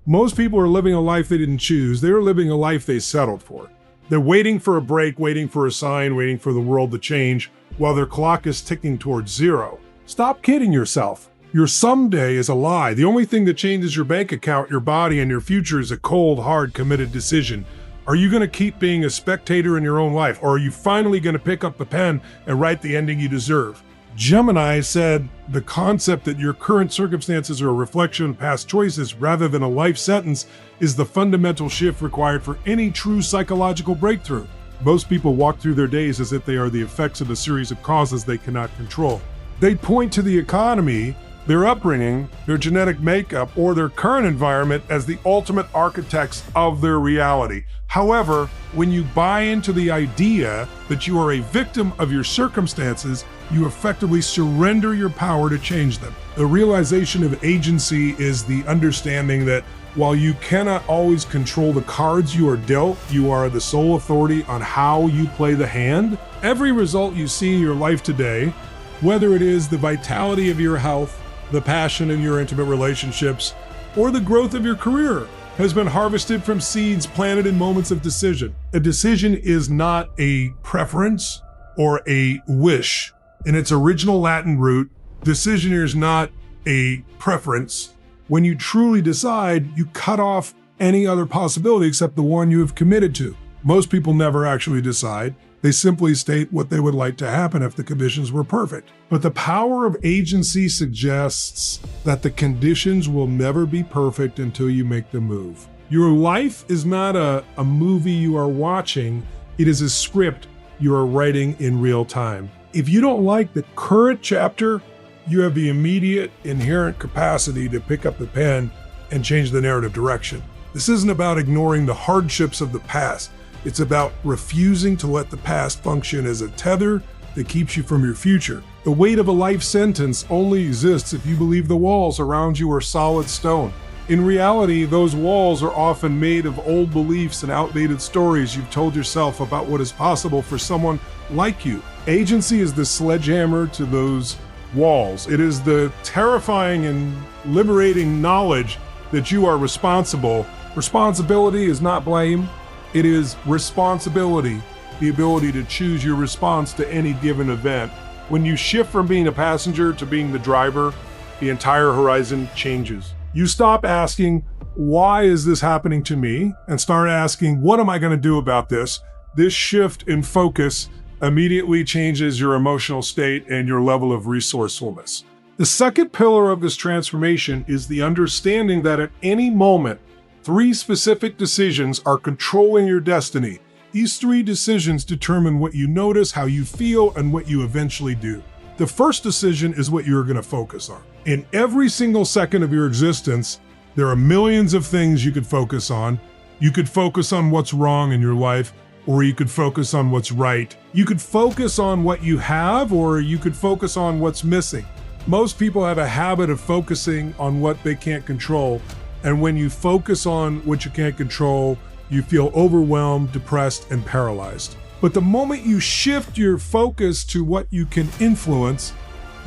Most people are living a life they didn't choose. They're living a life they settled for. They're waiting for a break, waiting for a sign, waiting for the world to change while their clock is ticking towards zero. Stop kidding yourself. Your someday is a lie. The only thing that changes your bank account, your body, and your future is a cold, hard, committed decision. Are you going to keep being a spectator in your own life, or are you finally going to pick up the pen and write the ending you deserve? Gemini said the concept that your current circumstances are a reflection of past choices rather than a life sentence is the fundamental shift required for any true psychological breakthrough. Most people walk through their days as if they are the effects of a series of causes they cannot control. They point to the economy, their upbringing, their genetic makeup, or their current environment as the ultimate architects of their reality. However, when you buy into the idea that you are a victim of your circumstances, you effectively surrender your power to change them. The realization of agency is the understanding that while you cannot always control the cards you are dealt, you are the sole authority on how you play the hand. Every result you see in your life today, whether it is the vitality of your health, the passion in your intimate relationships, or the growth of your career, has been harvested from seeds planted in moments of decision. A decision is not a preference or a wish. In its original Latin root, decision is not a preference. When you truly decide, you cut off any other possibility except the one you have committed to. Most people never actually decide. They simply state what they would like to happen if the conditions were perfect. But the power of agency suggests that the conditions will never be perfect until you make the move. Your life is not a movie you are watching. It is a script you are writing in real time. If you don't like the current chapter, you have the immediate inherent capacity to pick up the pen and change the narrative direction. This isn't about ignoring the hardships of the past. It's about refusing to let the past function as a tether that keeps you from your future. The weight of a life sentence only exists if you believe the walls around you are solid stone. In reality, those walls are often made of old beliefs and outdated stories you've told yourself about what is possible for someone like you. Agency is the sledgehammer to those walls. It is the terrifying and liberating knowledge that you are responsible. Responsibility is not blame. It is responsibility, the ability to choose your response to any given event. When you shift from being a passenger to being the driver, the entire horizon changes. You stop asking, why is this happening to me? And start asking, what am I going to do about this? This shift in focus immediately changes your emotional state and your level of resourcefulness. The second pillar of this transformation is the understanding that at any moment, 3 specific decisions are controlling your destiny. These 3 decisions determine what you notice, how you feel, and what you eventually do. The first decision is what you're going to focus on. In every single second of your existence, there are millions of things you could focus on. You could focus on what's wrong in your life, or you could focus on what's right. You could focus on what you have, or you could focus on what's missing. Most people have a habit of focusing on what they can't control. And when you focus on what you can't control, you feel overwhelmed, depressed, and paralyzed. But the moment you shift your focus to what you can influence,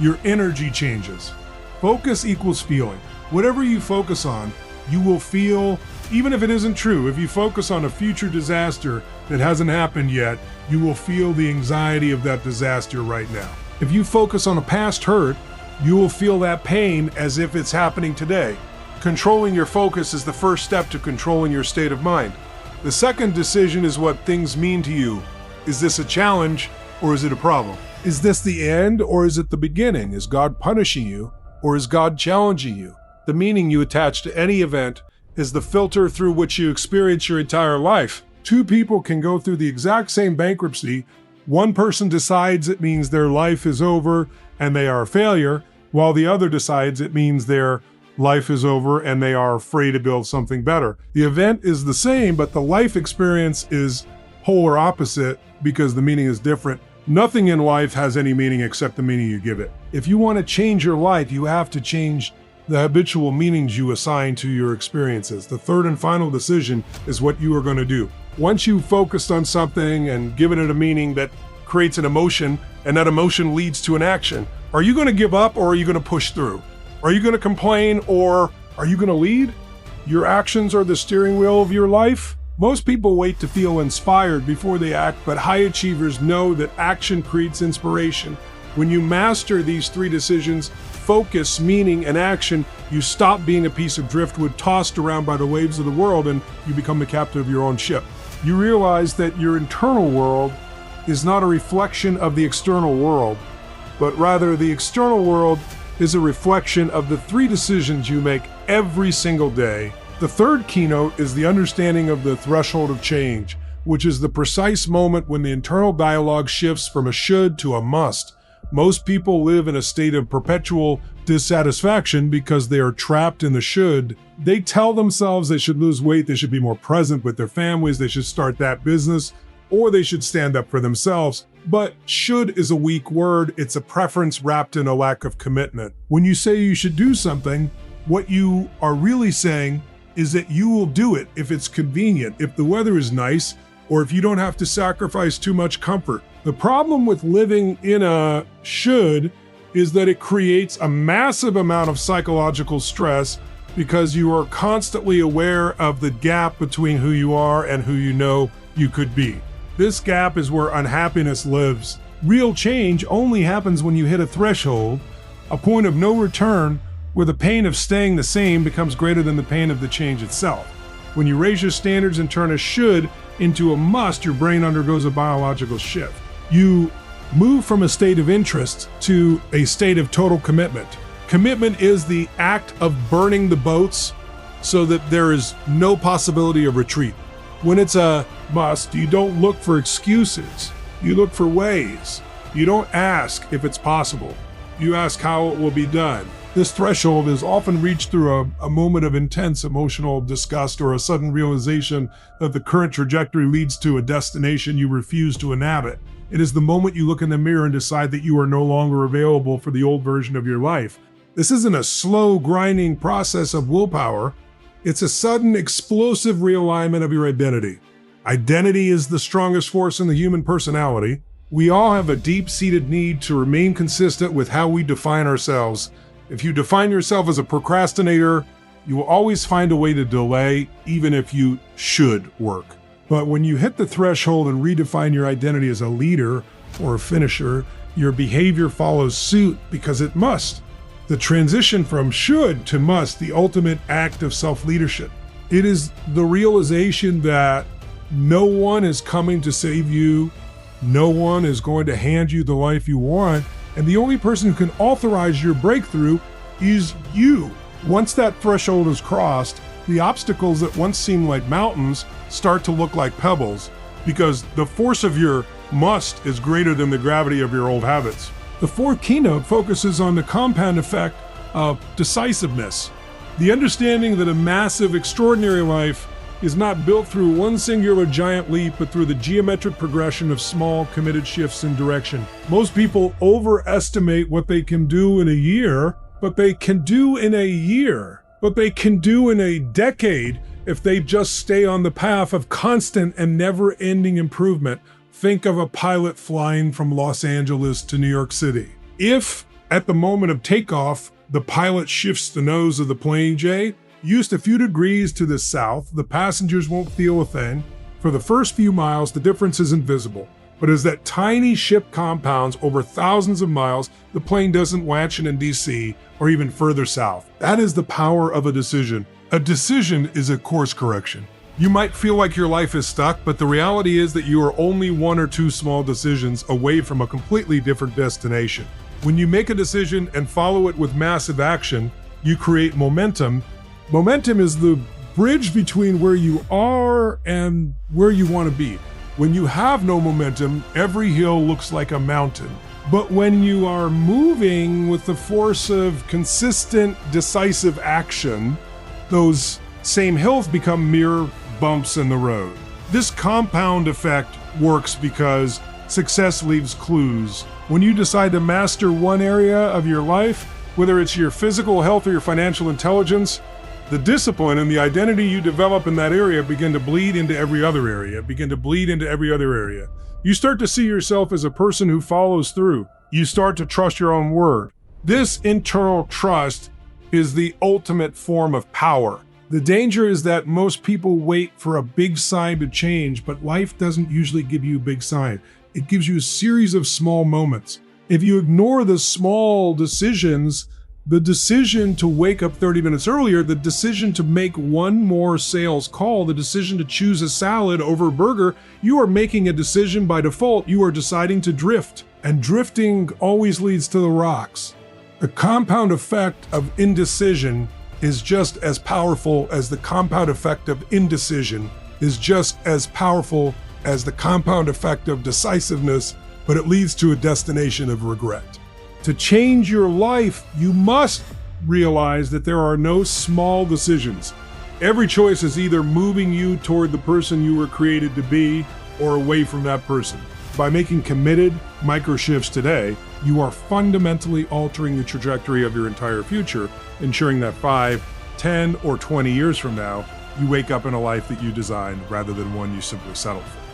your energy changes. Focus equals feeling. Whatever you focus on, you will feel, even if it isn't true. If you focus on a future disaster that hasn't happened yet, you will feel the anxiety of that disaster right now. If you focus on a past hurt, you will feel that pain as if it's happening today. Controlling your focus is the first step to controlling your state of mind. The second decision is what things mean to you. Is this a challenge or is it a problem? Is this the end or is it the beginning? Is God punishing you or is God challenging you? The meaning you attach to any event is the filter through which you experience your entire life. 2 people can go through the exact same bankruptcy. One person decides it means their life is over and they are a failure, while the other decides it means their life is over and they are free to build something better. The event is the same, but the life experience is polar opposite because the meaning is different. Nothing in life has any meaning except the meaning you give it. If you want to change your life, you have to change the habitual meanings you assign to your experiences. The third and final decision is what you are going to do. Once you've focused on something and given it a meaning that creates an emotion, and that emotion leads to an action, are you going to give up or are you going to push through? Are you going to complain or are you going to lead? Your actions are the steering wheel of your life? Most people wait to feel inspired before they act, but high achievers know that action creates inspiration. When you master these three decisions, focus, meaning, and action, you stop being a piece of driftwood tossed around by the waves of the world and you become the captain of your own ship. You realize that your internal world is not a reflection of the external world, but rather the external world is a reflection of the three decisions you make every single day. The third keynote is the understanding of the threshold of change, which is the precise moment when the internal dialogue shifts from a should to a must. Most people live in a state of perpetual dissatisfaction because they are trapped in the should. They tell themselves they should lose weight, they should be more present with their families, they should start that business, or they should stand up for themselves. But should is a weak word. It's a preference wrapped in a lack of commitment. When you say you should do something, what you are really saying is that you will do it if it's convenient, if the weather is nice, or if you don't have to sacrifice too much comfort. The problem with living in a should is that it creates a massive amount of psychological stress because you are constantly aware of the gap between who you are and who you know you could be. This gap is where unhappiness lives. Real change only happens when you hit a threshold, a point of no return, where the pain of staying the same becomes greater than the pain of the change itself. When you raise your standards and turn a should into a must, your brain undergoes a biological shift. You move from a state of interest to a state of total commitment. Commitment is the act of burning the boats so that there is no possibility of retreat. When it's a must, you don't look for excuses. You look for ways. You don't ask if it's possible. You ask how it will be done. This threshold is often reached through a moment of intense emotional disgust or a sudden realization that the current trajectory leads to a destination you refuse to inhabit. It is the moment you look in the mirror and decide that you are no longer available for the old version of your life. This isn't a slow, grinding process of willpower. It's a sudden, explosive realignment of your identity. Identity is the strongest force in the human personality. We all have a deep-seated need to remain consistent with how we define ourselves. If you define yourself as a procrastinator, you will always find a way to delay, even if you should work. But when you hit the threshold and redefine your identity as a leader or a finisher, your behavior follows suit because it must. The transition from should to must, the ultimate act of self-leadership. It is the realization that no one is coming to save you, no one is going to hand you the life you want, and the only person who can authorize your breakthrough is you. Once that threshold is crossed, the obstacles that once seemed like mountains start to look like pebbles because the force of your must is greater than the gravity of your old habits. The fourth keynote focuses on the compound effect of decisiveness. The understanding that a massive, extraordinary life is not built through one singular giant leap, but through the geometric progression of small, committed shifts in direction. Most people overestimate what they can do in a year, but they can do in a year, but they can do in a decade if they just stay on the path of constant and never-ending improvement. Think of a pilot flying from Los Angeles to New York City. If, at the moment of takeoff, the pilot shifts the nose of the plane, just a few degrees to the south, the passengers won't feel a thing. For the first few miles, the difference isn't visible. But as that tiny ship compounds over thousands of miles, the plane doesn't Washington, D.C., or even further south. That is the power of a decision. A decision is a course correction. You might feel like your life is stuck, but the reality is that you are only one or two small decisions away from a completely different destination. When you make a decision and follow it with massive action, you create momentum. Momentum is the bridge between where you are and where you want to be. When you have no momentum, every hill looks like a mountain. But when you are moving with the force of consistent, decisive action, those same hills become mere bumps in the road. This compound effect works because success leaves clues. When you decide to master one area of your life, whether it's your physical health or your financial intelligence, the discipline and the identity you develop in that area begin to bleed into every other area, You start to see yourself as a person who follows through. You start to trust your own word. This internal trust is the ultimate form of power. The danger is that most people wait for a big sign to change, but life doesn't usually give you a big sign. It gives you a series of small moments. If you ignore the small decisions, the decision to wake up 30 minutes earlier, the decision to make one more sales call, the decision to choose a salad over a burger, you are making a decision by default. You are deciding to drift, and drifting always leads to the rocks. The compound effect of indecision is just as powerful as the compound effect of indecision is just as powerful as the compound effect of decisiveness, but it leads to a destination of regret. To change your life, you must realize that there are no small decisions. Every choice is either moving you toward the person you were created to be or away from that person. By making committed micro shifts today, you are fundamentally altering the trajectory of your entire future, ensuring that 5, 10, or 20 years from now, you wake up in a life that you designed rather than one you simply settled for.